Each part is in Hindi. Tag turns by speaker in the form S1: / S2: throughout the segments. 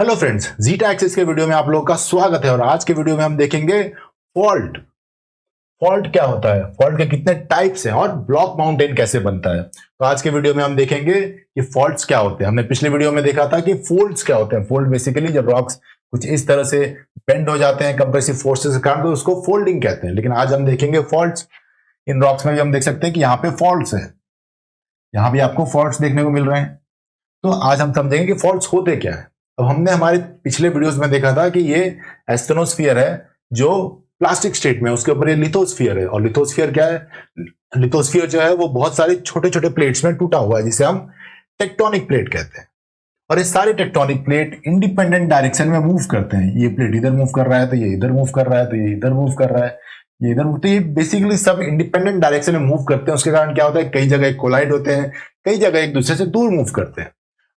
S1: हेलो फ्रेंड्स, जीटा एक्सेस के वीडियो में आप लोगों का स्वागत है। और आज के वीडियो में हम देखेंगे फॉल्ट। फॉल्ट क्या होता है, फॉल्ट के कितने टाइप्स हैं और ब्लॉक माउंटेन कैसे बनता है। तो आज के वीडियो में हम देखेंगे कि फॉल्ट्स क्या होते हैं। हमने पिछले वीडियो में देखा था कि फोल्ड्स क्या होते हैं। फोल्ड बेसिकली जब रॉक्स कुछ इस तरह से बेंड हो जाते हैं कंप्रेसिव फोर्सेस के कारण, तो उसको फोल्डिंग कहते हैं। लेकिन आज हम देखेंगे फॉल्ट्स। इन रॉक्स में भी हम देख सकते हैं कि यहाँ पे फॉल्ट्स है, यहाँ भी आपको फॉल्ट्स देखने को मिल रहे हैं। तो आज हम समझेंगे कि फॉल्ट्स होते क्या है। अब हमने हमारे पिछले वीडियोस में देखा था कि ये एस्थेनोस्फीयर है जो प्लास्टिक स्टेट में है, उसके ऊपर ये लिथोस्फीयर है। और लिथोस्फीयर क्या है? लिथोस्फीयर जो है वो बहुत सारे छोटे छोटे प्लेट्स में टूटा हुआ है, जिसे हम टेक्टोनिक प्लेट कहते हैं। और ये सारे टेक्टोनिक प्लेट इंडिपेंडेंट डायरेक्शन में मूव करते हैं। ये प्लेट इधर मूव कर रहा है तो ये इधर मूव कर रहा है, तो ये इधर मूव कर रहा है, ये इधर। तो ये बेसिकली सब इंडिपेंडेंट डायरेक्शन में मूव करते हैं। उसके कारण क्या होता है, कई जगह कोलाइड होते हैं, कई जगह एक दूसरे से दूर मूव करते हैं।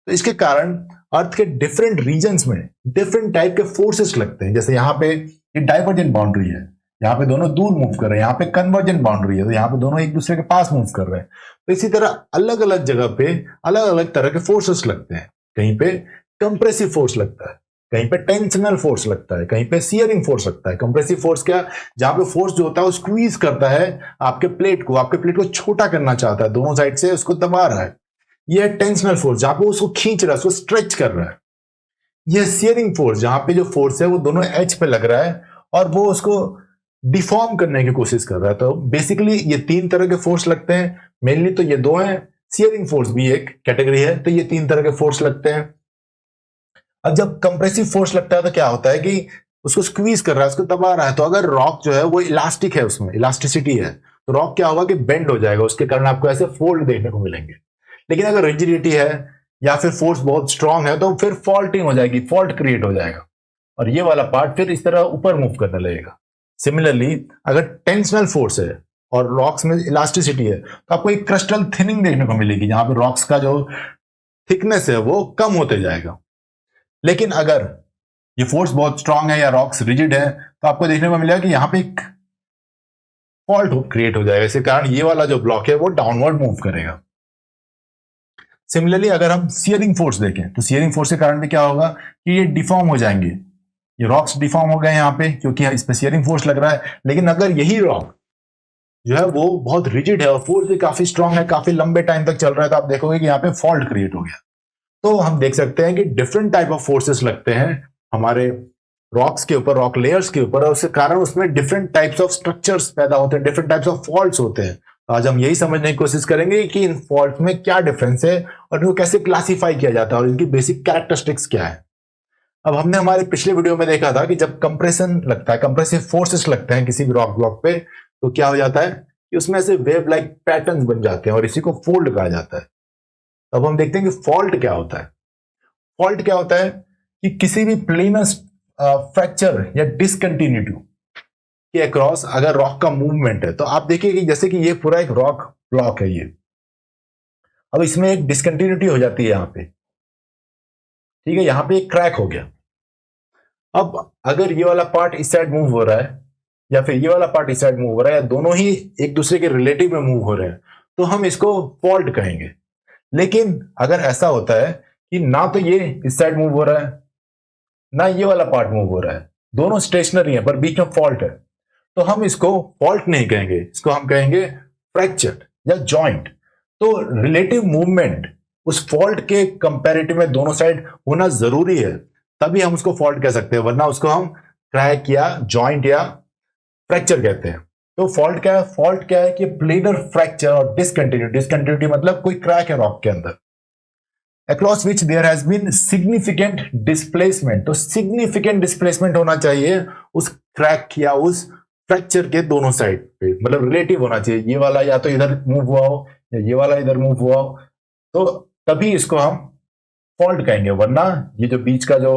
S1: तो इसके कारण अर्थ के डिफरेंट रीजन्स में डिफरेंट टाइप के फोर्सेस लगते हैं। जैसे यहाँ पे ये डाइवर्जेंट बाउंड्री है, यहाँ पे दोनों दूर मूव कर रहे हैं। यहाँ पे कन्वर्जेंट बाउंड्री है, तो यहाँ पे दोनों एक दूसरे के पास मूव कर रहे हैं। तो इसी तरह अलग अलग जगह पे अलग अलग तरह के फोर्सेस लगते हैं। कहीं पे कंप्रेसिव फोर्स लगता है, कहीं पे टेंशनल फोर्स लगता है, कहीं पे सियरिंग फोर्स लगता है। कंप्रेसिव फोर्स क्या, जहां पे फोर्स जो होता है वो स्क्वीज करता है आपके प्लेट को छोटा करना चाहता है, दोनों साइड से उसको दबा रहा है। ये टेंशनल फोर्स जहां पे उसको खींच रहा है, उसको स्ट्रेच कर रहा है। ये सियरिंग फोर्स जहां पे जो फोर्स है वो दोनों एज पे लग रहा है और वो उसको डिफॉर्म करने की कोशिश कर रहा है। तो बेसिकली ये तीन तरह के फोर्स लगते हैं। मेनली तो ये दो हैं, सियरिंग फोर्स भी एक कैटेगरी है। तो ये तीन तरह के फोर्स लगते हैं। अब जब कंप्रेसिव फोर्स लगता है तो क्या होता है कि उसको स्क्वीज कर रहा है, उसको दबा रहा है। तो अगर रॉक जो है वो इलास्टिक है, उसमें इलास्टिसिटी है, तो रॉक क्या होगा कि बेंड हो जाएगा। उसके कारण आपको ऐसे फोल्ड देखने को मिलेंगे। लेकिन अगर रिजिडिटी है या फिर फोर्स बहुत स्ट्रांग है तो फिर फॉल्टिंग हो जाएगी, फॉल्ट क्रिएट हो जाएगा और ये वाला पार्ट फिर इस तरह ऊपर मूव करने लगेगा। सिमिलरली अगर टेंशनल फोर्स है और रॉक्स में इलास्टिसिटी है तो आपको एक क्रिस्टल थिनिंग देखने को मिलेगी, जहां पे रॉक्स का जो थिकनेस है वो कम होते जाएगा। लेकिन अगर ये फोर्स बहुत स्ट्रांग है या रॉक्स रिजिड है तो आपको देखने को मिलेगा कि यहाँ पे एक फॉल्ट क्रिएट हो जाएगा। इसके कारण ये वाला जो ब्लॉक है वो डाउनवर्ड मूव करेगा। सिमिलरली अगर हम सियरिंग फोर्स देखें तो सियरिंग फोर्स के कारण भी क्या होगा कि ये डिफॉर्म हो जाएंगे। ये रॉक्स डिफॉर्म हो गए यहाँ पे क्योंकि इस पे सियरिंग फोर्स लग रहा है। लेकिन अगर यही रॉक जो है वो बहुत रिजिड है और फोर्स भी काफी स्ट्रांग है, काफी लंबे टाइम तक चल रहा है, तो आप देखोगे कि यहाँ पे फॉल्ट क्रिएट हो गया। तो हम देख सकते हैं कि डिफरेंट टाइप ऑफ फोर्सेस लगते हैं हमारे रॉक्स के ऊपर, रॉक लेयर्स के ऊपर, और उसके कारण उसमें डिफरेंट टाइप्स ऑफ स्ट्रक्चर्स पैदा होते हैं, डिफरेंट टाइप्स ऑफ फॉल्ट्स होते हैं। आज हम यही समझने की कोशिश करेंगे कि इन फॉल्ट में क्या डिफरेंस है और इनको कैसे क्लासिफाई किया जाता है और इनकी बेसिक कैरेक्टरिस्टिक्स क्या है। अब हमने हमारे पिछले वीडियो में देखा था कि जब कंप्रेशन लगता है, कंप्रेसिव फोर्सेस लगते हैं किसी भी रॉक ब्लॉक पे, तो क्या हो जाता है कि उसमें से वेव लाइक पैटर्न बन जाते हैं और इसी को फोल्ड कहा जाता है। अब हम देखते हैं कि फॉल्ट क्या होता है। फॉल्ट क्या होता है कि किसी भी प्लेनस फ्रैक्चर या डिसकंटिन्यूटी के अक्रॉस अगर रॉक का मूवमेंट है, तो आप देखिए कि जैसे कि ये पूरा एक रॉक ब्लॉक है ये, अब इसमें एक डिसकंटिन्यूटी हो जाती है यहां पे, ठीक है, यहां पे एक क्रैक हो गया। अब अगर ये वाला पार्ट इस साइड मूव हो रहा है या फिर ये वाला पार्ट इस साइड मूव हो रहा है या दोनों ही एक दूसरे के रिलेटिव में मूव हो रहे हैं, तो हम इसको फॉल्ट कहेंगे। लेकिन अगर ऐसा होता है कि ना तो ये इस साइड मूव हो रहा है ना ये वाला पार्ट मूव हो रहा है, दोनों स्टेशनरी है पर बीच में फॉल्ट है, तो हम इसको फॉल्ट नहीं कहेंगे, इसको हम कहेंगे फ्रैक्चर या जॉइंट। तो रिलेटिव मूवमेंट उस फॉल्ट के कंपैरेटिव में दोनों साइड होना जरूरी है, तभी हम उसको फॉल्ट कह सकते हैं, वरना उसको हम क्रैक या जॉइंट या फ्रैक्चर कहते हैं। तो फॉल्ट क्या है? फॉल्ट क्या है कि प्लेनर फ्रैक्चर और डिसकंटिन्यूटी। डिसकंटिन्यूटी मतलब कोई क्रैक है रॉक के अंदर, across which there has been significant displacement। तो significant displacement होना चाहिए उस क्रैक या उस फ्रैक्चर के दोनों साइड पे, मतलब रिलेटिव होना चाहिए। ये वाला या तो इधर मूव हुआ हो या ये वाला इधर मूव हुआ हो, तो तभी इसको हम फॉल्ट कहेंगे, वरना ये जो बीच का जो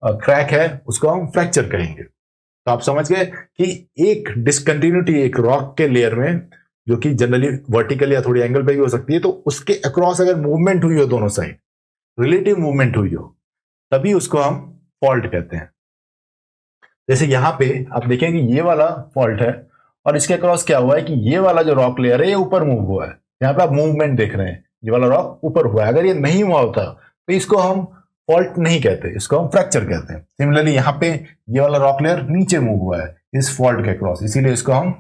S1: क्रैक है उसको हम फ्रैक्चर कहेंगे। तो आप समझ गए कि एक डिसकंटिन्यूटी एक रॉक के लेयर में, जो कि जनरली वर्टिकल या थोड़ी एंगल पे भी हो सकती है, तो उसके अक्रॉस अगर मूवमेंट हुई हो दोनों साइड, रिलेटिव मूवमेंट हुई हो, तभी उसको हम फॉल्ट कहते हैं। जैसे यहां पे आप देखें कि ये वाला फॉल्ट है और इसके क्रॉस क्या हुआ है कि ये वाला जो रॉक लेयर है ये ऊपर मूव हुआ है। यहां पे आप मूवमेंट देख रहे हैं, ये वाला रॉक ऊपर हुआ है। अगर ये नहीं हुआ होता तो इसको हम फॉल्ट नहीं कहते, इसको हम फ्रैक्चर कहते हैं। सिमिलरली यहाँ पे ये वाला रॉक लेयर नीचे मूव हुआ है इस फॉल्ट के क्रॉस, इसीलिए इसको हम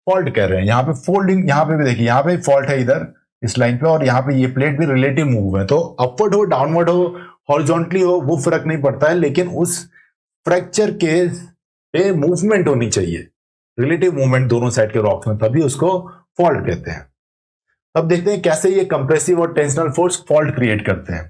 S1: फॉल्ट कह रहे हैं। यहाँ पे फोल्डिंग, यहाँ पे भी देखिए यहाँ पे फॉल्ट है इधर इस लाइन पे, और यहाँ पे ये प्लेट भी रिलेटिव मूव है। तो अपवर्ड हो, डाउनवर्ड हो, हॉरिजॉन्टली हो, वो फर्क नहीं पड़ता है, लेकिन उस फ्रैक्चर के पे मूवमेंट होनी चाहिए, रिलेटिव मूवमेंट दोनों साइड के रॉक्स में, तभी उसको फॉल्ट कहते हैं। अब देखते हैं कैसे ये कंप्रेसिव और टेंशनल फोर्स फॉल्ट क्रिएट करते हैं।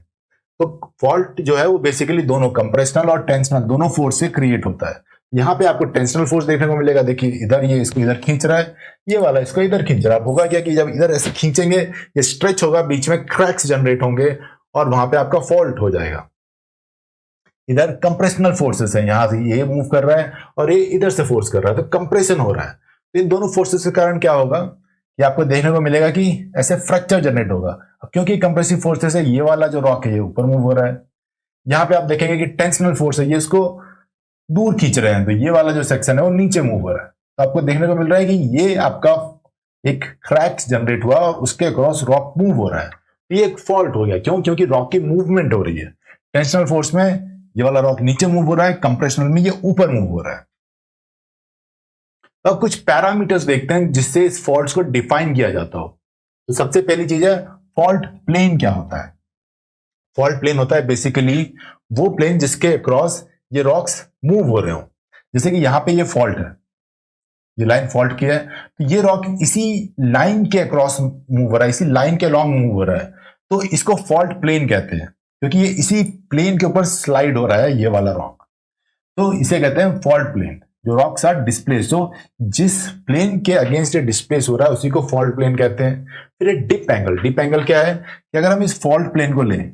S1: तो फॉल्ट जो है वो बेसिकली दोनों कंप्रेशनल और टेंशनल दोनों फोर्स से क्रिएट होता है। यहाँ पे आपको टेंशनल फोर्स देखने को मिलेगा, देखिए इधर ये इसको इधर खींच रहा है, ये वाला इसको इधर खींच रहा है। होगा क्या कि जब इधर ऐसे खींचेंगे ये स्ट्रेच होगा, बीच में क्रैक्स जनरेट होंगे और वहां पे आपका फॉल्ट हो जाएगा। इधर कंप्रेशनल फोर्सेस है, यहां से ये मूव कर रहा है और ये इधर से फोर्स कर रहा है, तो कंप्रेशन हो रहा है। तो इन दोनों फोर्सेस के कारण क्या होगा कि आपको देखने को मिलेगा कि ऐसे फ्रैक्चर जनरेट होगा। क्योंकि कंप्रेसिव फोर्सेस है, ये वाला जो रॉक है ये ऊपर मूव हो रहा है। यहाँ पे आप देखेंगे कि टेंशनल फोर्स है, ये इसको दूर खींच रहे हैं, तो ये वाला जो सेक्शन है वो नीचे मूव हो रहा है। तो आपको देखने को मिल रहा है कि ये आपका एक क्रैक्स जनरेट हुआ और उसके अक्रॉस रॉक मूव हो रहा है। ये एक फॉल्ट हो गया। क्यों? क्योंकि रॉक की मूवमेंट हो रही है। टेंशनल फोर्स में ये वाला रॉक नीचे मूव हो रहा है, कंप्रेशनल में ये ऊपर मूव हो रहा है। अब कुछ पैरामीटर्स देखते हैं जिससे इस फॉल्ट्स को डिफाइन किया जाता हो। तो सबसे पहली चीज है फॉल्ट प्लेन क्या होता है। फॉल्ट प्लेन होता है बेसिकली वो प्लेन जिसके अक्रॉस ये रॉक्स मूव हो रहे हो। जैसे कि यहां पे ये फॉल्ट है, ये लाइन फॉल्ट की है, तो ये रॉक इसी लाइन के अक्रॉस मूव हो रहा है, इसी लाइन के लॉन्ग मूव हो रहा है, तो इसको फॉल्ट प्लेन कहते हैं, क्योंकि ये इसी प्लेन के ऊपर स्लाइड हो रहा है ये वाला रॉक। तो इसे कहते हैं फॉल्ट प्लेन। जो रॉक्स आर डिस्प्लेस, तो जिस प्लेन के अगेंस्ट डिस्प्लेस हो रहा है उसी को फॉल्ट प्लेन कहते हैं। फिर एक डिप एंगल। डिप एंगल क्या है कि अगर हम इस फॉल्ट प्लेन को लें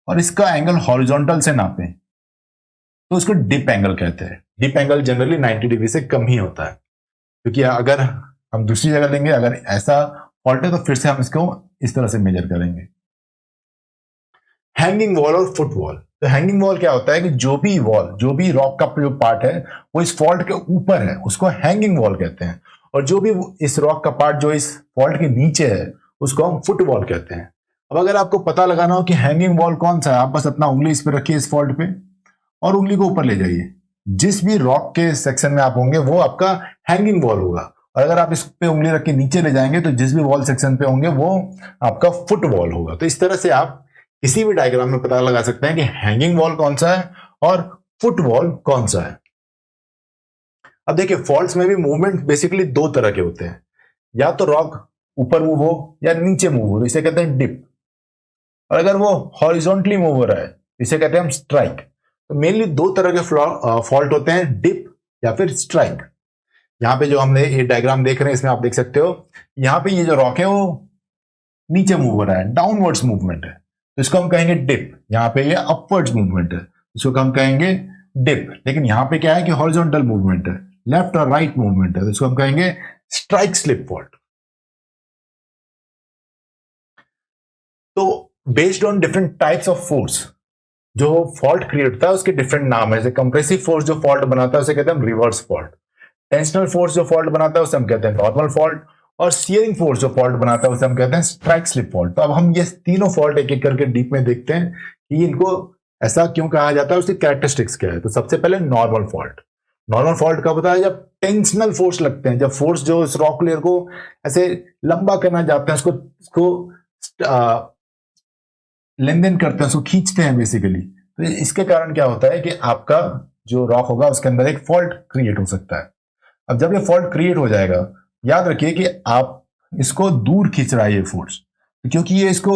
S1: और इसका एंगल हॉरिजॉन्टल से नापें तो उसको डिप एंगल कहते हैं। डिप एंगल जनरली 90 डिग्री से कम ही होता है, क्योंकि अगर हम दूसरी जगह लेंगे, अगर ऐसा फॉल्ट है तो फिर से हम इसको इस तरह से मेजर करेंगे। हैंगिंग वॉल और फुट वॉल। तो हैंगिंग वॉल क्या होता है कि जो भी रॉक का जो पार्ट है वो इस फॉल्ट के ऊपर है, उसको हैंगिंग वॉल कहते हैं। और जो भी इस रॉक का पार्ट जो इस फॉल्ट के नीचे है उसको हम फुट वॉल कहते हैं। अब अगर आपको पता लगाना हो कि हैंगिंग वॉल कौन सा है, आप बस अपना उंगली इस पर रखिए इस फॉल्ट पे और उंगली को ऊपर ले जाइए। जिस भी रॉक के सेक्शन में आप होंगे वो आपका हैंगिंग वॉल होगा, और अगर आप इस पे उंगली रख के नीचे ले जाएंगे तो जिस भी वॉल सेक्शन पे होंगे वो आपका फुट वॉल होगा। तो इस तरह से आप किसी भी डायग्राम में पता लगा सकते हैं कि हैंगिंग वॉल कौन सा है और फुट वॉल कौन सा है। अब देखिए फॉल्ट्स में भी मूवमेंट बेसिकली दो तरह के होते हैं, या तो रॉक ऊपर मूव हो या नीचे मूव हो, इसे कहते हैं डिप। और अगर वो हॉरिजॉन्टली मूव हो रहा है इसे कहते हैं हम स्ट्राइक। तो मेनली दो तरह के फॉल्ट होते हैं, डिप या फिर स्ट्राइक। यहाँ पे जो हमने ये डायग्राम देख रहे हैं इसमें आप देख सकते हो, यहाँ पे ये जो रॉक है वो नीचे मूव हो रहा है, डाउनवर्ड्स मूवमेंट है, तो इसको हम कहेंगे डिप। यहाँ पे ये अपवर्ड्स मूवमेंट है, इसको हम कहेंगे डिप। लेकिन यहाँ पे क्या है कि हॉरिजॉन्टल मूवमेंट है, लेफ्ट और राइट मूवमेंट है, तो इसको हम कहेंगे स्ट्राइक स्लिप फॉल्ट। तो based on different types of force जो फॉल्ट क्रिएट होता है उसके डिफरेंट नाम है। जैसे कंप्रेसिव फोर्स जो फॉल्ट बनाता है उसे कहते हैं हम रिवर्स फॉल्ट। टेंशनल फोर्स जो फॉल्ट बनाता है उसे हम कहते हैं नॉर्मल फॉल्ट। और शियरिंग फोर्स जो फॉल्ट बनाता है उसे हम कहते हैं स्ट्राइक स्लिप फॉल्ट। तो अब हम ये तीनों फॉल्ट एक एक करके डीप में देखते हैं कि इनको ऐसा क्यों कहा जाता है, उसकी कैरेक्टरिस्टिक्स क्या है। तो सबसे पहले नॉर्मल फॉल्ट। नॉर्मल फॉल्ट कब होता है? जब टेंशनल फोर्स लगते हैं, जब फोर्स जो इस रॉक लेयर को ऐसे लंबा करना चाहते हैं, उसको लेन देन करते हैं, उसको खींचते हैं बेसिकली। तो इसके कारण क्या होता है कि आपका जो रॉक होगा उसके अंदर एक फॉल्ट क्रिएट हो सकता है। अब जब ये फॉल्ट क्रिएट हो जाएगा, याद रखिए कि आप इसको दूर खींच रहा है ये फोर्स, क्योंकि ये इसको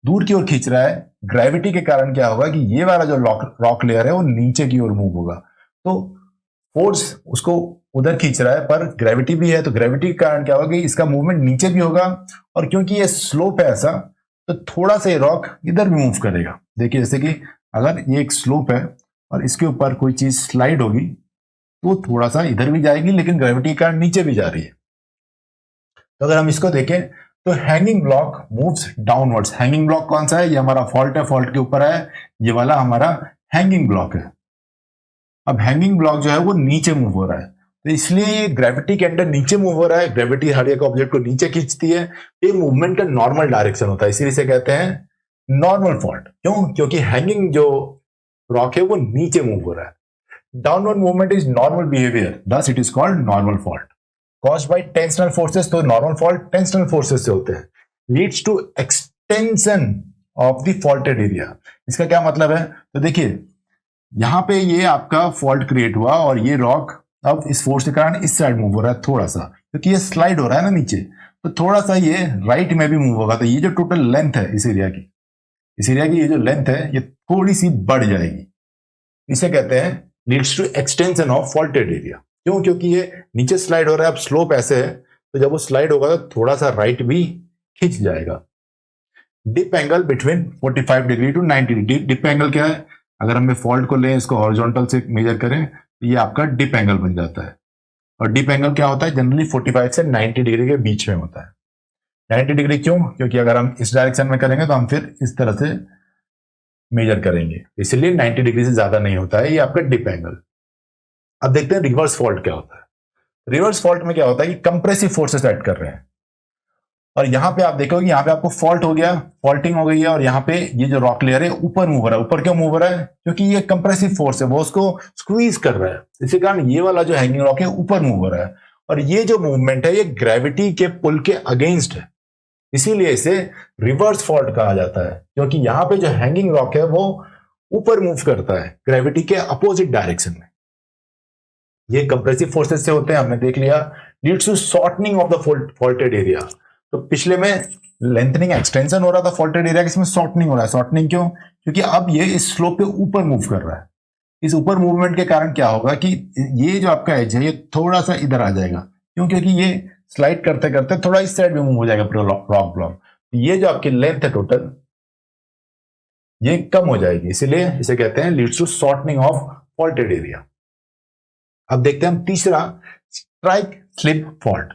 S1: दूर की ओर खींच रहा है। ग्रेविटी के कारण क्या होगा कि ये वाला जो रॉक लेयर है वो नीचे की ओर मूव होगा, तो फोर्स उसको उधर खींच रहा है, पर ग्रेविटी भी है, तो ग्रेविटी के कारण क्या होगा कि इसका मूवमेंट नीचे भी होगा। और क्योंकि ये स्लोप है ऐसा, तो थोड़ा सा ये रॉक इधर भी मूव करेगा। देखिए जैसे कि अगर ये एक स्लोप है और इसके ऊपर कोई चीज स्लाइड होगी तो थोड़ा सा इधर भी जाएगी, लेकिन ग्रेविटी के कारण नीचे भी जा रही है। तो अगर हम इसको देखें तो hanging block moves downwards. Hanging block कौन सा है? ये हमारा फॉल्ट है, फॉल्ट के ऊपर है, ये वाला हमारा हैंगिंग ब्लॉक है। अब हैंगिंग ब्लॉक जो है वो नीचे मूव हो रहा है, तो इसलिए ये ग्रेविटी के अंडर नीचे मूव हो रहा है। ग्रेविटी हर एक ऑब्जेक्ट को नीचे खींचती है, ये मूवमेंट का नॉर्मल डायरेक्शन होता है, इसीलिए इसे कहते हैं नॉर्मल फॉल्ट। क्यों? क्योंकि हैंगिंग जो रॉक है वो नीचे मूव हो रहा है। Downward movement is normal behaviour, thus it is called normal fault. Caused by tensional forces, तो नॉर्मल फॉल्ट टेंशनल फोर्सेस से होते हैं। Leads to extension of the faulted area. इसका क्या मतलब है? तो देखिए यहां पे ये आपका फॉल्ट क्रिएट हुआ और ये रॉक अब इस फोर्स के कारण इस साइड मूव हो रहा है थोड़ा सा, क्योंकि ये स्लाइड हो रहा है ना नीचे, तो थोड़ा सा ये राइट में भी मूव होगा। तो ये जो टोटल लेंथ है इस एरिया की ये जो लेंथ है ये थोड़ी सी बढ़ जाएगी। इसे कहते हैं leads to extension of faulted area. क्यों? क्योंकि ये नीचे स्लाइड हो रहा है, अब स्लोप ऐसे है, तो जब वो स्लाइड होगा तो थोड़ा सा राइट भी खिंच जाएगा। Dip angle between 45 degree to 90 degree. Dip angle क्या है? अगर हम फॉल्ट को लें, इसको हॉरिजॉन्टल से मेजर करें, तो ये आपका डिप एंगल बन जाता है। और डिप एंगल क्या होता है? जनरली 45 से 90 डिग्री के बीच में होता है। 90 डिग्री क्यों? क्योंकि अगर हम इस डायरेक्शन में करेंगे तो हम फिर इस तरह से मेजर करेंगे, इसलिए 90 डिग्री से ज्यादा नहीं होता है ये आपका डिप एंगल। अब देखते हैं रिवर्स फॉल्ट क्या होता है। रिवर्स फॉल्ट में क्या होता है कि कंप्रेसिव फोर्सेस एक्ट कर रहे हैं, और यहां पे आप देखोगे यहाँ पे आपको फॉल्ट हो गया, फॉल्टिंग हो गई है, और यहाँ पे ये जो रॉक लेयर है ऊपर मूव हो रहा है। ऊपर क्यों मूव हो रहा है? क्योंकि ये कंप्रेसिव फोर्स है, वो उसको स्क्वीज कर रहा है, इसी कारण ये वाला जो हैंगिंग रॉक है ऊपर मूव हो रहा है। और ये जो मूवमेंट है ये ग्रेविटी के पुल के अगेंस्ट है, इसीलिए इसे रिवर्स फॉल्ट कहा जाता है। क्योंकि यहाँ पे जो हैंगिंग रॉक है वो ऊपर मूव करता है ग्रेविटी के अपोजिट डायरेक्शन में। ये कंप्रेसिव फोर्सेस से होते हैं, हमने देख लिया। Leads to shortening of the faulted area. तो पिछले में लेंथनिंग एक्सटेंशन हो रहा था फॉल्टेड एरिया, इसमें शॉर्टनिंग हो रहा है। शॉर्टनिंग क्यों? क्योंकि अब ये इस स्लोप पे ऊपर मूव कर रहा है। इस ऊपर मूवमेंट के कारण क्या होगा कि ये जो आपका एज है ये थोड़ा सा इधर आ जाएगा। क्यों? क्योंकि ये स्लाइड करते करते थोड़ा इस साइड में मूव हो जाएगा पूरा रॉक ब्लॉक। ये जो आपकी लेंथ है टोटल ये कम हो जाएगी, इसीलिए इसे कहते हैं leads to shortening of faulted area. अब देखते हैं हम तीसरा, स्ट्राइक स्लिप फॉल्ट।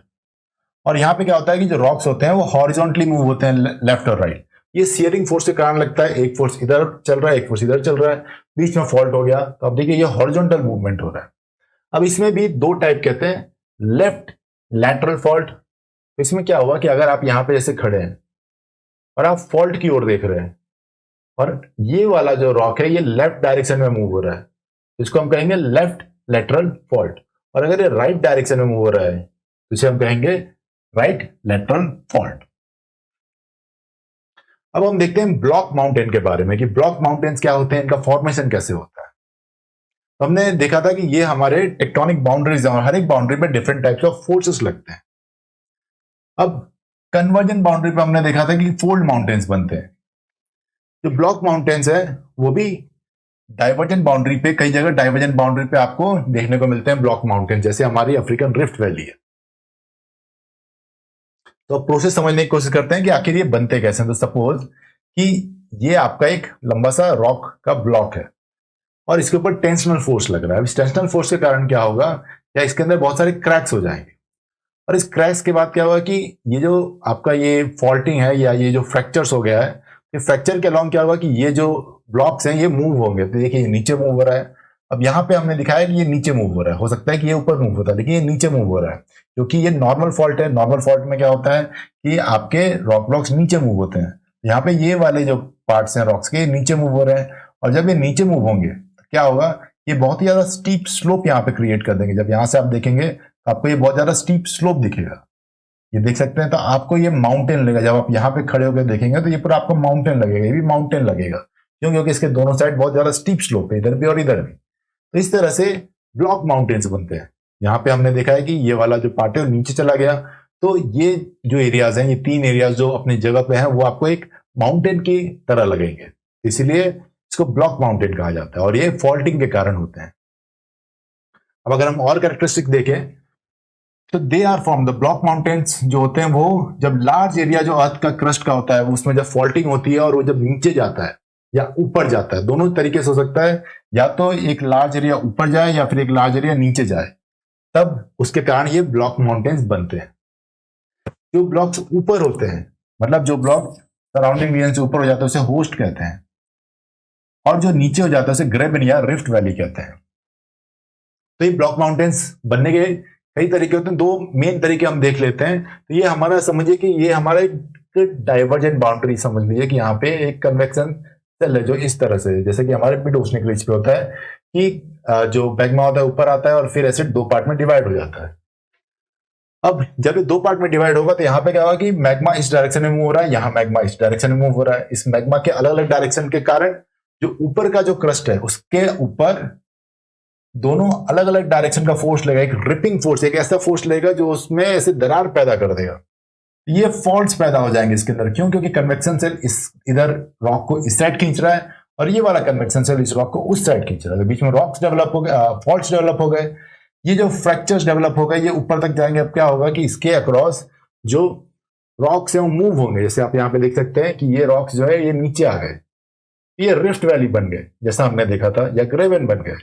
S1: और यहां पे क्या होता है कि जो रॉक्स होते हैं वो हॉरिजॉन्टली मूव होते हैं लेफ्ट और राइट। ये सियरिंग फोर्स के कारण लगता है, एक फोर्स इधर चल रहा है एक फोर्स इधर चल रहा है, बीच में फॉल्ट हो गया। तो अब देखिए ये हॉरिजॉन्टल मूवमेंट हो रहा है। अब इसमें भी दो टाइप कहते हैं, लेफ्ट लैटरल फॉल्ट। इसमें क्या हुआ कि अगर आप यहां पे जैसे खड़े हैं और आप फॉल्ट की ओर देख रहे हैं और ये वाला जो रॉक है ये लेफ्ट डायरेक्शन में मूव हो रहा है, इसको हम कहेंगे लेफ्ट लैटरल फॉल्ट। और अगर ये राइट डायरेक्शन में मूव हो रहा है तो इसे हम कहेंगे राइट लैटरल फॉल्ट। अब हम देखते हैं ब्लॉक माउंटेन के बारे में कि ब्लॉक माउंटेन्स क्या होते हैं, इनका फॉर्मेशन कैसे होता है। तो हमने देखा था कि ये हमारे टेक्टोनिक बाउंड्रीज हैं और हर एक बाउंड्री पे डिफरेंट टाइप्स ऑफ फोर्सेस लगते हैं। अब कन्वर्जन बाउंड्री पे हमने देखा था कि फोल्ड माउंटेन्स बनते हैं। जो ब्लॉक माउंटेन्स है वो भी डाइवर्जेंट बाउंड्री पे, कई जगह डाइवर्जेंट बाउंड्री पे आपको देखने को मिलते हैं ब्लॉक माउंटेन, जैसे हमारी अफ्रीकन रिफ्ट वैली है। तो प्रोसेस समझने की कोशिश करते हैं कि आखिर ये बनते कैसे हैं। तो सपोज कि ये आपका एक लंबा सा रॉक का ब्लॉक है और इसके ऊपर टेंशनल फोर्स लग रहा है। इस टेंशनल फोर्स के कारण क्या होगा, या इसके अंदर बहुत सारे क्रैक्स हो जाएंगे, और इस क्रैक्स के बाद क्या होगा कि ये जो आपका ये फॉल्टिंग है या ये जो फ्रैक्चर्स हो गया है, ये फ्रैक्चर के अलॉन्ग क्या होगा कि ये जो ब्लॉक्स हैं ये मूव होंगे। तो देखिए ये नीचे मूव हो रहा है। अब यहाँ पे हमने दिखाया कि ये नीचे मूव हो रहा है, हो सकता है कि ये ऊपर मूव होता है, लेकिन ये नीचे मूव हो रहा है क्योंकि ये नॉर्मल फॉल्ट है। नॉर्मल फॉल्ट में क्या होता है कि आपके रॉक ब्लॉक्स नीचे मूव होते हैं। यहाँ पे ये वाले जो पार्ट्स हैं रॉक्स के नीचे मूव हो रहे हैं, और जब ये नीचे मूव होंगे तो क्या होगा, ये बहुत ही ज्यादा स्टीप स्लोप यहाँ पे क्रिएट कर देंगे। जब यहाँ से आप देखेंगे तो आपको ये बहुत ज्यादा स्टीप स्लोप दिखेगा, ये देख सकते हैं। तो आपको ये माउंटेन लगेगा, जब आप यहाँ पे खड़े होकर देखेंगे तो ये पूरा आपको माउंटेन लगेगा, ये भी माउंटेन लगेगा। क्यों? क्योंकि इसके दोनों साइड बहुत ज्यादा स्टीप स्लोप है, इधर भी और इधर भी। तो इस तरह से ब्लॉक माउंटेन्स बनते हैं। यहाँ पे हमने देखा है कि ये वाला जो पार्ट है वो नीचे चला गया, तो ये जो एरियाज हैं, ये तीन एरियाज जो अपनी जगह पे हैं, वो आपको एक माउंटेन की तरह लगेंगे, इसीलिए इसको ब्लॉक माउंटेन कहा जाता है, और ये फॉल्टिंग के कारण होते हैं। अब अगर हम और कैरेक्टरिस्टिक देखें तो they are from the block mountains जो होते हैं वो जब लार्ज एरिया जो अर्थ का क्रस्ट का होता है उसमें जब फॉल्टिंग होती है और वो जब नीचे जाता है या ऊपर जाता है, दोनों तरीके से हो सकता है, या तो एक लार्ज एरिया ऊपर जाए या फिर एक लार्ज एरिया नीचे जाए, तब उसके कारण ये ब्लॉक माउंटेन्स बनते हैं। जो ब्लॉक्स ऊपर होते हैं, मतलब जो ब्लॉक सराउंडिंग रीजन से ऊपर हो जाता है उसे होस्ट कहते हैं, और जो नीचे हो जाता है उसे ग्रेबन या रिफ्ट वैली कहते हैं। तो ये ब्लॉक माउंटेन्स बनने के कई तरीके होते हैं, दो मेन तरीके हम देख लेते हैं। तो ये हमारा समझिए कि ये हमारा एक डाइवर्जेंट बाउंड्री समझ लीजिए कि यहाँ पे एक कन्वेक्शन सेल है जो इस तरह से, जैसे कि हमारे मिड ओशनिक रिज पे होता है कि जो मैग्मा होता है ऊपर आता है और फिर एसिड दो पार्ट में डिवाइड हो जाता है। अब जब ये दो पार्ट में डिवाइड होगा तो यहाँ पे क्या होगा कि मैग्मा इस डायरेक्शन में मूव हो रहा है, यहाँ मैग्मा इस डायरेक्शन में मूव हो रहा है। इस मैग्मा के अलग अलग डायरेक्शन के कारण जो ऊपर का जो क्रस्ट है उसके ऊपर दोनों अलग अलग डायरेक्शन का फोर्स लगेगा, एक रिपिंग फोर्स, एक ऐसा फोर्स लगेगा जो उसमें ऐसे दरार पैदा कर देगा। ये फॉल्ट्स पैदा हो जाएंगे इसके अंदर। क्यों? क्योंकि कन्वेक्शन सेल इधर रॉक को इस साइड खींच रहा है और ये वाला कन्वेक्शन सेल इस रॉक को उस साइड खींच रहा है। बीच में रॉक्स डेवलप हो गए, फॉल्ट्स डेवलप हो गए, ये जो फ्रैक्चर्स डेवलप हो गए ये ऊपर तक जाएंगे। अब क्या होगा कि इसके अक्रॉस जो रॉक्स है वो मूव होंगे। जैसे आप यहाँ पे देख सकते हैं कि ये रॉक्स जो है ये नीचे आ गए, ये रिफ्ट वैली बन गए जैसा हमने देखा था, या ग्रेवन बन गए।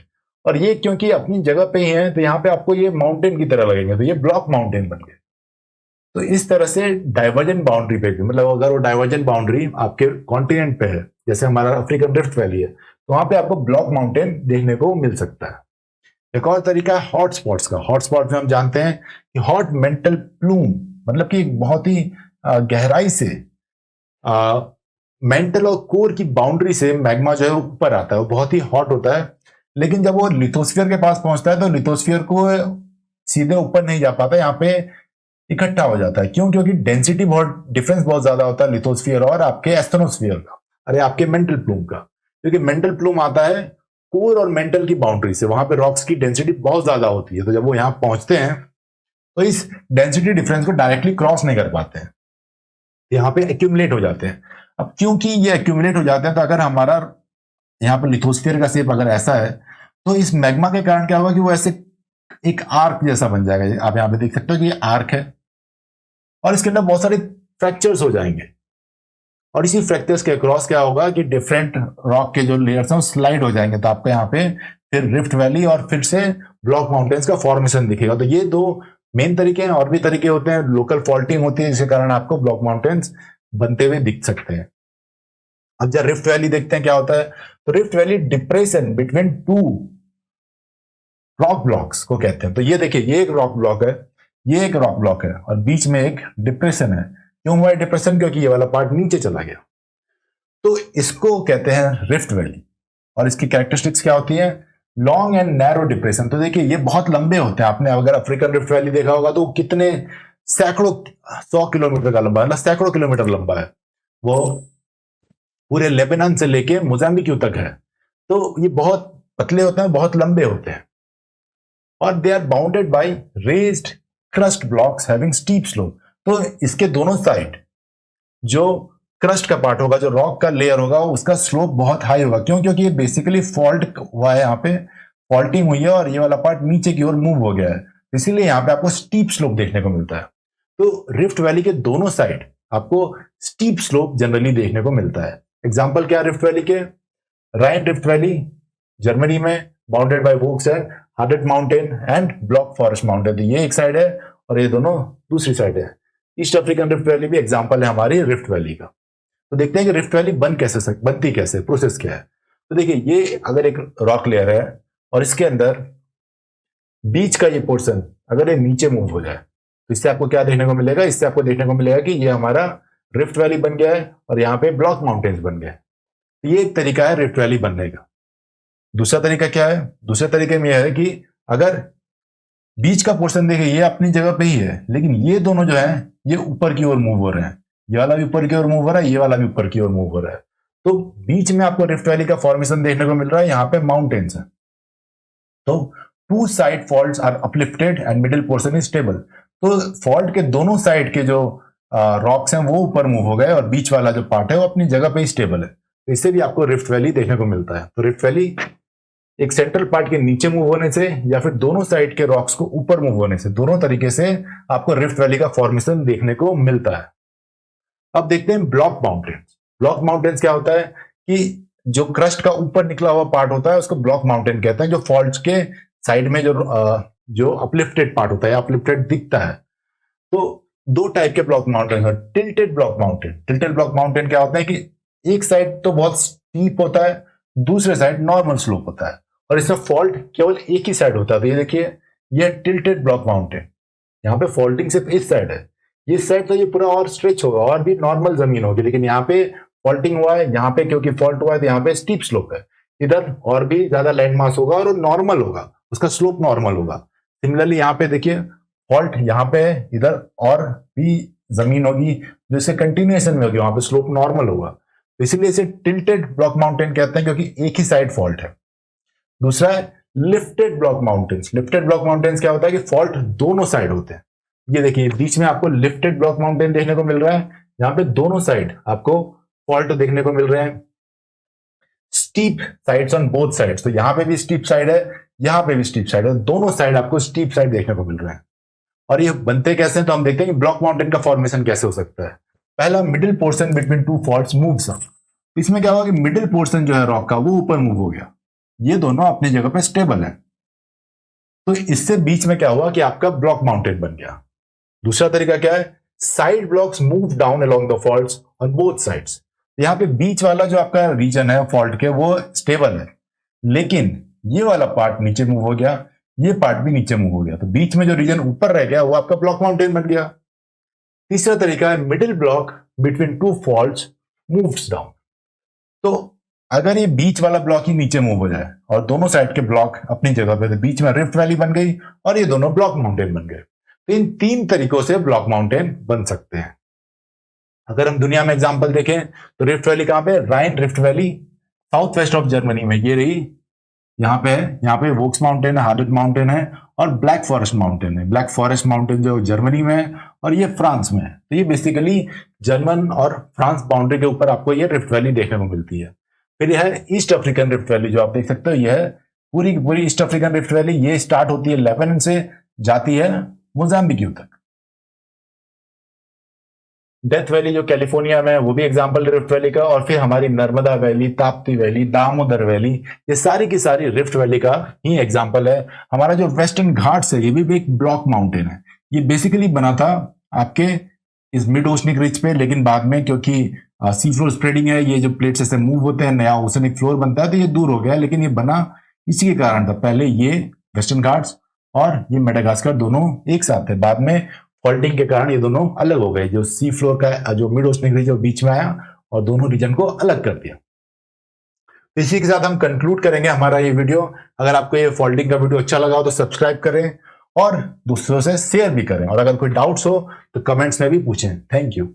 S1: और ये क्योंकि अपनी जगह पे ही है तो यहाँ पे आपको ये माउंटेन की तरह लगेंगे, तो ये ब्लॉक माउंटेन बन गए। तो इस तरह से डाइवर्जेंट बाउंड्री पे भी, मतलब अगर वो डाइवर्जेंट बाउंड्री आपके कॉन्टिनेंट पे है, जैसे हमारा अफ्रीकन रिफ्ट वैली है, तो वहां पे आपको ब्लॉक माउंटेन देखने को मिल सकता है। एक और तरीका है हॉट स्पॉट्स का। हॉट स्पॉट में हम जानते हैं कि हॉट मेंटल प्लूम, मतलब कि बहुत ही गहराई से मेंटल और कोर की बाउंड्री से मैग्मा जो है ऊपर आता है, वो बहुत ही हॉट होता है। लेकिन जब वो लिथोस्फीयर के पास पहुंचता है तो लिथोस्फीयर को सीधे ऊपर नहीं जा पाता, यहाँ पे इकट्ठा हो जाता है। क्यों? क्योंकि डेंसिटी बहुत डिफरेंस बहुत ज्यादा होता है लिथोस्फीयर और आपके एस्थेनोस्फीयर का, अरे आपके मेंटल प्लूम का। क्योंकि मेंटल प्लूम आता है कोर और मेंटल की बाउंड्री से, वहां पे रॉक्स की डेंसिटी बहुत ज्यादा होती है। तो जब वो यहाँ पहुंचते हैं तो इस डेंसिटी डिफरेंस को डायरेक्टली क्रॉस नहीं कर पाते हैं, यहाँ पे एक्यूमुलेट हो जाते हैं। अब क्योंकि ये एक्यूमुलेट हो जाते हैं तो अगर हमारा यहाँ पर लिथोस्फीयर का शेप अगर ऐसा है तो इस मैग्मा के कारण क्या होगा कि वो ऐसे एक आर्क जैसा बन जाएगा। आप यहाँ पे देख सकते हो कि ये आर्क है और इसके अंदर बहुत सारे फ्रैक्चर्स हो जाएंगे। और इसी फ्रैक्चर्स के अक्रॉस क्या होगा कि डिफरेंट रॉक के जो लेयर्स हैं वो स्लाइड हो जाएंगे। तो आपको यहाँ पे फिर रिफ्ट वैली और फिर से ब्लॉक माउंटेन्स का फॉर्मेशन दिखेगा। तो ये दो मेन तरीके हैं, और भी तरीके होते हैं। लोकल फॉल्टिंग होती है जिसके कारण आपको ब्लॉक माउंटेन्स बनते हुए दिख सकते हैं। अब जब रिफ्ट वैली देखते हैं क्या होता है, तो rift valley depression between two rock blocks को कहते हैं। तो ये देखिए, ये एक रॉक ब्लॉक है, ये एक रॉक ब्लॉक है और बीच में एक डिप्रेशन है। क्यों हुआ है डिप्रेशन? क्योंकि ये वाला पार्ट नीचे चला गया। तो इसको कहते हैं रिफ्ट वैली। और इसकी कैरेक्टरिस्टिक्स क्या होती है? Long and narrow depression. तो देखिए ये बहुत लंबे होते हैं। आपने अगर अफ्रीकन रिफ्ट वैली देखा होगा तो कितने सैकड़ों 100 किलोमीटर का लंबा है, मतलब सैकड़ों किलोमीटर लंबा है। वो पूरे लेबनान से लेके मोजाम्बिक तक है। तो ये बहुत पतले होते हैं, बहुत लंबे होते हैं। और they are bounded by raised crust blocks having steep slope. तो इसके दोनों साइड जो क्रस्ट का पार्ट होगा, जो रॉक का लेयर होगा, उसका स्लोप बहुत हाई होगा। क्यों? क्योंकि ये बेसिकली फॉल्ट हुआ है, यहाँ पे फॉल्टिंग हुई है और ये वाला पार्ट नीचे की ओर मूव हो गया है, इसीलिए यहाँ पे आपको स्टीप स्लोप देखने को मिलता है। तो रिफ्ट वैली के दोनों साइड आपको स्टीप स्लोप जनरली देखने को मिलता है। एग्जाम्पल क्या रिफ्ट वैली के? राइन रिफ्ट वैली जर्मनी में, बाउंडेड बाय वोक्सहैग, Haardt mountain and Black forest mountain. ये एक साइड है और ये दोनों दूसरी साइड है। ईस्ट अफ्रीकन रिफ्ट वैली भी एग्जाम्पल है हमारी रिफ्ट वैली का। तो देखते हैं कि रिफ्ट वैली बनती कैसे, प्रोसेस क्या है। तो देखिए, ये अगर एक रॉक लेयर है और इसके अंदर बीच का ये पोर्शन अगर ये नीचे मूव हो जाए तो इससे आपको क्या देखने को मिलेगा? इससे आपको देखने को मिलेगा कि ये हमारा रिफ्ट वैली बन गया है और यहाँ पे ब्लॉक माउंटेन्स बन गए। तो ये एक तरीका है रिफ्ट वैली बनने का। दूसरा तरीका क्या है? दूसरे तरीके में यह है कि अगर बीच का पोर्शन देखिए ये अपनी जगह पे ही है, लेकिन ये दोनों जो है ये ऊपर की ओर मूव हो रहे हैं। ये वाला भी ऊपर की ओर मूव हो रहा है, ये वाला भी ऊपर की ओर मूव हो रहा है। तो बीच में आपको रिफ्ट वैली का फॉर्मेशन देखने को मिल रहा है, यहाँ पे माउंटेन्स है। तो two side faults are uplifted and middle portion is stable. तो फॉल्ट के दोनों साइड के जो रॉक्स हैं वो ऊपर मूव हो गए और बीच वाला जो पार्ट है वो अपनी जगह पे ही स्टेबल है। तो इससे भी आपको रिफ्ट वैली देखने को मिलता है। तो रिफ्ट वैली एक सेंट्रल पार्ट के नीचे मूव होने से या फिर दोनों साइड के रॉक्स को ऊपर मूव होने से, दोनों तरीके से आपको रिफ्ट वैली का फॉर्मेशन देखने को मिलता है। अब देखते हैं ब्लॉक माउंटेन्स। ब्लॉक माउंटेन्स क्या होता है कि जो क्रस्ट का ऊपर निकला हुआ पार्ट होता है उसको ब्लॉक माउंटेन कहते हैं। जो फॉल्ट्स के साइड में जो अपलिफ्टेड पार्ट होता है, अपलिफ्टेड दिखता है। तो दो टाइप के ब्लॉक माउंटेन है। Tilted block mountain. Tilted block mountain क्या होता है कि एक साइड तो बहुत स्टीप होता है, दूसरे साइड नॉर्मल स्लोप होता है और इसमें फॉल्ट केवल एक ही साइड होता है। तो ये देखिए, ये टिल्टेड ब्लॉक माउंटेन, यहाँ पे फॉल्टिंग सिर्फ इस साइड है। ये साइड तो ये पूरा और स्ट्रेच होगा और भी नॉर्मल जमीन होगी, लेकिन यहाँ पे फॉल्टिंग हुआ है, यहाँ पे क्योंकि फॉल्ट हुआ है तो यहाँ पे स्टीप स्लोप है, इधर और भी ज्यादा लैंड मास होगा और नॉर्मल होगा, उसका स्लोप नॉर्मल होगा। सिमिलरली यहाँ पे देखिए फॉल्ट यहाँ पे है, इधर और भी जमीन होगी जो इससे कंटिन्यूएशन में होगी, वहां पे स्लोप नॉर्मल होगा, तो इसीलिए इसे टिल्टेड ब्लॉक माउंटेन कहते हैं क्योंकि एक ही साइड फॉल्ट है। दूसरा है lifted block mountains. Lifted block mountains क्या होता है कि फॉल्ट दोनों साइड होते हैं। ये देखिए बीच में आपको लिफ्टेड ब्लॉक माउंटेन देखने को मिल रहा है, यहाँ पे दोनों साइड आपको फॉल्ट देखने को मिल रहे हैं। Steep sides on both sides, तो यहाँ पे भी स्टीप साइड है, यहाँ पे भी स्टीप साइड है, दोनों साइड आपको स्टीप साइड देखने को मिल रहा है। और ये बनते कैसे हैं तो हम देखते हैं कि ब्लॉक माउंटेन का फॉर्मेशन कैसे हो सकता है। पहला, middle portion between two faults moves up. इसमें क्या होगा कि मिडिल पोर्शन जो है रॉक का वो ऊपर मूव हो गया, ये दोनों अपनी जगह पे स्टेबल है, तो इससे बीच में क्या हुआ कि आपका ब्लॉक माउंटेन बन गया। दूसरा तरीका क्या है, side blocks move down along the faults on both sides. यहाँ पे बीच वाला जो आपका रीजन है फॉल्ट के वो स्टेबल है, लेकिन ये वाला पार्ट नीचे मूव हो गया, ये पार्ट भी नीचे मूव हो गया, तो बीच में जो रीजन ऊपर रह गया वो आपका ब्लॉक माउंटेन बन गया। तीसरा तरीका है middle block between two faults moves down. तो अगर ये बीच वाला ब्लॉक ही नीचे मूव हो जाए और दोनों साइड के ब्लॉक अपनी जगह पे, तो बीच में रिफ्ट वैली बन गई और ये दोनों ब्लॉक माउंटेन बन गए। तो इन तीन तरीकों से ब्लॉक माउंटेन बन सकते हैं। अगर हम दुनिया में एग्जांपल देखें तो रिफ्ट वैली कहां पे, Rhine rift valley south west of Germany में ये रही, यहाँ पे है, यहाँ पे वोक्स माउंटेन है, हार्डेट माउंटेन है और ब्लैक फॉरेस्ट माउंटेन है। ब्लैक फॉरेस्ट माउंटेन जो जर्मनी में है और ये फ्रांस में है, तो ये बेसिकली जर्मन और फ्रांस बाउंड्री के ऊपर आपको ये रिफ्ट वैली देखने को मिलती है। फिर यह है ईस्ट अफ्रीकन रिफ्ट वैली, जो आप देख सकते हो, यह है पूरी की पूरी ईस्ट अफ्रीकन रिफ्ट वैली। ये स्टार्ट होती है लेबनान से, जाती है मोजाम्बिक तक। डेथ वैली जो कैलिफोर्निया में है वो भी एग्जांपल रिफ्ट वैली का, और फिर हमारी Narmada valley, Tapti valley, Damodar valley, ये सारी की सारी रिफ्ट वैली का ही एग्जांपल है। हमारा जो वेस्टर्न घाट्स है ये भी एक ब्लॉक माउंटेन है। ये बेसिकली बना था आपके इस मिड ओशनिक रिज पे, लेकिन बाद में क्योंकि सी फ्लोर स्प्रेडिंग है, ये जो प्लेट्स ऐसे मूव होते हैं, नया ओशनिक फ्लोर बनता है, तो ये दूर हो गया, लेकिन ये बना इसी के कारण था। पहले ये वेस्टर्न घाट्स और ये मेडागास्कर दोनों एक साथ थे, बाद में फॉल्टिंग के कारण ये दोनों अलग हो गए। जो सी फ्लोर का जो मिड ओशनिक रीजन बीच में आया और दोनों रीजन को अलग कर दिया। तो इसी के साथ हम कंक्लूड करेंगे हमारा ये वीडियो। अगर आपको ये फॉल्टिंग का वीडियो अच्छा लगा हो तो सब्सक्राइब करें और दूसरों से शेयर भी करें, और अगर कोई डाउट्स हो तो कमेंट्स में भी पूछें। Thank you.